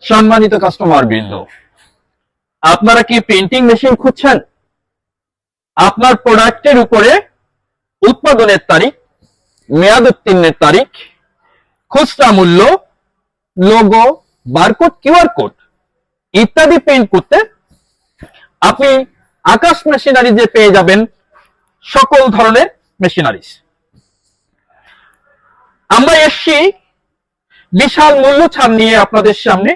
সম্মানিত কাস্টমার বৃন্দ, আপনারা কি প্রিন্টিং মেশিন খুঁজছেন? আপনার প্রোডাক্টের উপরে উৎপাদনের তারিখ, মেয়াদ উত্তীর্ণের তারিখ, খুচরা মূল্য, লোগো, বারকোড, কিউআর কোড ইত্যাদি প্রিন্ট করতে আপনি আকাশ মেশিনারিজে পেয়ে যাবেন সকল ধরনের মেশিনারিজ। আমরা এসছি বিশাল মূল্য ছাড় নিয়ে আপনাদের সামনে।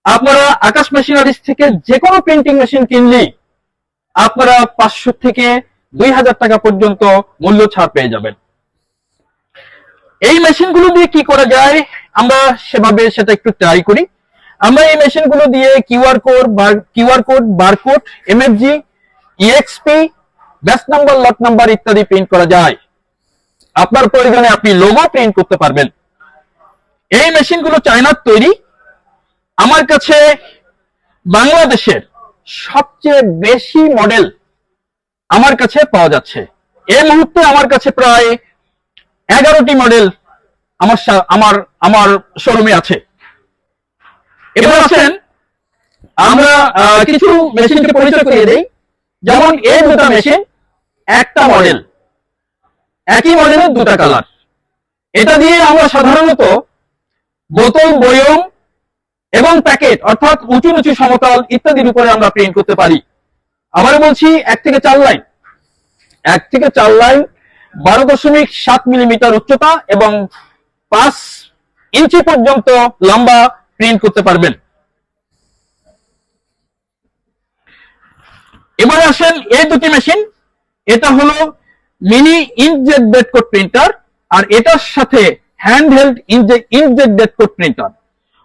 আপনারা আকাশ মেশিনারিজ থেকে যে কোনো প্রিন্টিং মেশিন কিনলেই আপনারা 500 থেকে 2000 টাকা পর্যন্ত মূল্য ছাড় পেয়ে যাবেন। এই মেশিনগুলো দিয়ে কি করা যায় আমরা সেটা একটু ট্রাই করি। আমরা এই মেশিনগুলো দিয়ে QR code, barcode, এমএফজি, EXP, batch number, lot number ইত্যাদি প্রিন্ট করা যায়। আপনার প্রয়োজনে আপনি লোগো প্রিন্ট করতে পারবেন। এই মেশিনগুলো চায়নার তৈরি। আমার কাছে বাংলাদেশের সবচেয়ে বেশি মডেল আমার কাছে পাওয়া যাচ্ছে। এই মুহূর্তে আমার কাছে প্রায় 11টি মডেল আমার শোরুমে আছে। এবার আসেন আমরা কিছু মেশিনকে পরিচয় করিয়ে দেই। যেমন এই দুটো মেশিন একটা মডেল, একই মডেলের দুটো কালার। এটা দিয়ে আমরা সাধারণত বোতল, বয়ম এবং প্যাকেট অর্থাৎ উঁচু নিচু সমতল ইত্যাদির উপরে আমরা প্রিন্ট করতে পারি। আবার বলছি 1 থেকে 4 লাইন 12.7 মিলিমিটার উচ্চতা এবং 5 ইঞ্চি পর্যন্ত লম্বা প্রিন্ট করতে পারবেন। এবার আসেন এই দুটি মেশিন। এটা হলো মিনি ইঙ্কজেট ডেডকোড প্রিন্টার আর এটার সাথে হ্যান্ডহেল্ড ইঙ্কজেট ডেডকোড প্রিন্টার।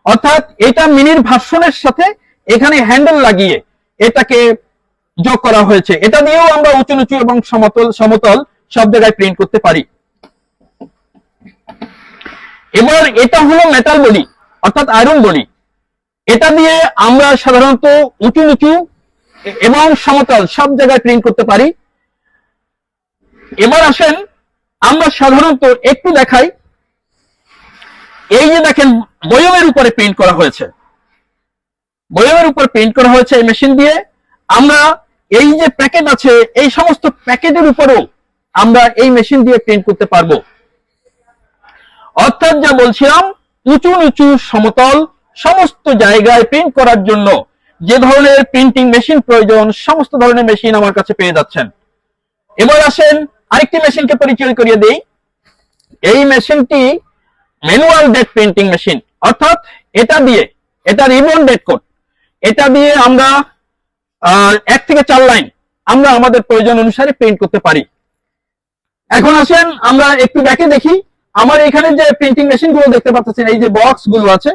অর্থাৎ এটা মিনির ভার্সনের সাথে এখানে হ্যান্ডেল লাগিয়ে এটাকে যোগ করা হয়েছে। এটা দিয়েও আমরা উঁচু নিচু এবং সমতল সব জায়গায় প্রিন্ট করতে পারি। এবার এটা হলো মেটাল বডি অর্থাৎ আয়রন বডি। এটা দিয়ে আমরা সাধারণত উঁচু নিচু এবং সমতল সব জায়গায় প্রিন্ট করতে পারি। এবার আসেন আমরা সাধারণত একটু দেখাই। এই যে দেখেন বয়মের উপরে প্রিন্ট করা হয়েছে, এই মেশিন দিয়ে। আমরা এই যে প্যাকেট আছে এই সমস্ত প্যাকেটের উপরেও আমরা এই মেশিন দিয়ে প্রিন্ট করতে পারবো। অর্থাৎ যা বলছিলাম, উঁচু নিচু সমতল সমস্ত জায়গায় প্রিন্ট করার জন্য যে ধরনের প্রিন্টিং মেশিন প্রয়োজন সমস্ত ধরনের মেশিন আমার কাছে পেয়ে যাচ্ছেন। এবার আসেন আরেকটি মেশিনকে পরিচয় করিয়ে দেই। এই মেশিনটি ম্যানুয়াল ডেট প্রিন্টিং মেশিন। অর্থাৎ এটা রিবন ডেট কোড। এটা দিয়ে আমরা 1 থেকে 4 লাইন আমরা আমাদের প্রয়োজন অনুসারে প্রিন্ট করতে পারি। এখন আসেন আমরা একটু ব্যাকে দেখি। আমার এখানে যে প্রিন্টিং মেশিন গুলো দেখতে পাচ্ছেন, এই যে বক্স গুলো আছে,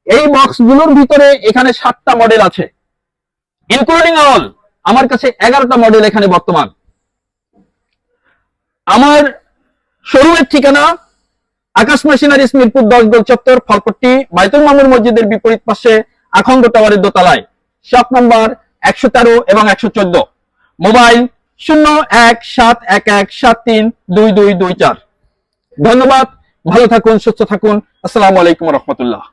এই বক্স গুলোর ভিতরে এখানে 7টা মডেল আছে, ইনক্লুডিং অল। আমার কাছে 11টা মডেল এখানে বর্তমান। আমার শোরুমের ঠিকানা আকাশ মেশিনারিজ, মিরপুর 10 গোল চত্বর, ফলপট্টি, বাইতুল মামুর মসজিদের বিপরীত পাশে আখন্দ টাওয়ারের দোতলায়, শপ নাম্বার 113 এবং 114। মোবাইল 017117322224। ধন্যবাদ। ভালো থাকুন, সুস্থ থাকুন। আসসালামু আলাইকুম ওয়া রাহমাতুল্লাহ।